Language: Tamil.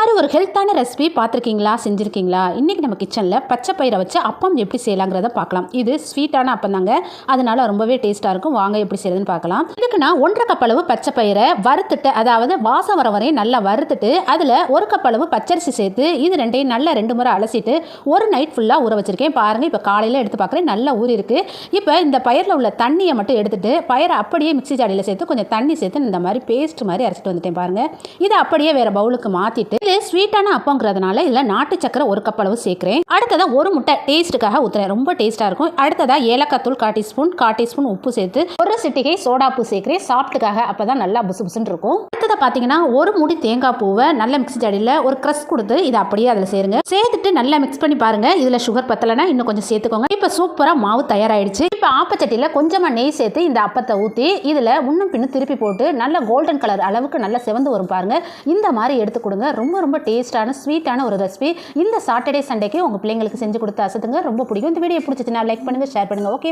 மாதிரி ஒரு ஹெல்த்தான ரெசிபி பார்த்துருக்கீங்களா, செஞ்சுருக்கீங்களா? இன்றைக்கி நம்ம கிச்சனில் பச்சை பயிரை வச்சு அப்பம் எப்படி செய்யலாங்கிறத பார்க்கலாம். இது ஸ்வீட்டான அப்பம் தாங்க, அதனால ரொம்பவே டேஸ்ட்டாக இருக்கும். வாங்க எப்படி செய்யறதுன்னு பார்க்கலாம். இதுக்கு நான் 1.5 கப் அளவு பச்சை பயிரை வறுத்துட்டு, அதாவது வாசம் வர வரையும் நல்லா வறுத்துட்டு, அதில் 1 கப் அளவு பச்சரிசி சேர்த்து இது ரெண்டையும் நல்லா 2 முறை அலசிட்டு ஒரு நைட் ஃபுல்லாக ஊற வச்சுருக்கேன். பாருங்கள், இப்போ காலையில் எடுத்து பார்க்குறேன், நல்லா ஊறி இருக்குது. இப்போ இந்த பயிரில் உள்ள தண்ணியை மட்டும் எடுத்துட்டு பயிரை அப்படியே மிக்ஸி ஜாடியில் சேர்த்து கொஞ்சம் தண்ணி சேர்த்து இந்த மாதிரி பேஸ்ட் மாதிரி அரைச்சிட்டு வந்துட்டேன். பாருங்கள், இதை அப்படியே வேறு பவுலுக்கு மாற்றிட்டு, இது ஸ்வீட்டான அப்பங்கிறதுனால இதில் நாட்டு சக்கரை 1 கப் அளவு சேர்க்கிறேன். அடுத்ததாக 1 முட்டை டேஸ்ட்டுக்காக ஊற்றுறேன், ரொம்ப டேஸ்ட்டாக இருக்கும். அடுத்ததாக ஏலக்காய் தூள் 1/4 டீஸ்பூன் உப்பு சேர்த்து 1 சிட்டிகை சோடாப்பூ சேர்க்கிறேன், சாப்பிட்டுக்காக. அப்போ தான் நல்லா புசு புசுன்னு இருக்கும். அடுத்ததாக பார்த்தீங்கன்னா 1 மூடி தேங்காய் பூவை நல்ல மிக்ஸி ஜாடியில் ஒரு க்ரஷ் கொடுத்து இதை அப்படியே அதில் சேருங்க. சேர்த்துட்டு நல்லா மிக்ஸ் பண்ணி பாருங்கள். இதில் சுகர் பத்தலைன்னா இன்னும் கொஞ்சம் சேர்த்துக்கோங்க. இப்போ சூப்பராக மாவு தயாராகிடுச்சு. இப்போ ஆப்பச்சட்டியில் கொஞ்சமாக நெய் சேர்த்து இந்த அப்பத்தை ஊற்றி இதில் முன்னும் பின்னும் திருப்பி போட்டு நல்ல கோல்டன் கலர் அளவுக்கு நல்லா செவந்து வரும் பாருங்கள். இந்த மாதிரி எடுத்து கொடுங்க. ரொம்ப ரொம்ப டேஸ்டான ஸ்வீட்டான ஒரு ரெசிபி. இந்த சாட்டர்டே சண்டேக்கு உங்கள் பிள்ளைங்களுக்கு செஞ்சு கொடுத்து அசத்துங்க, ரொம்ப பிடிக்கும். இந்த வீடியோ பிடிச்சிச்சுன்னா லைக் பண்ணுங்கள், ஷேர் பண்ணுங்கள். ஓகே.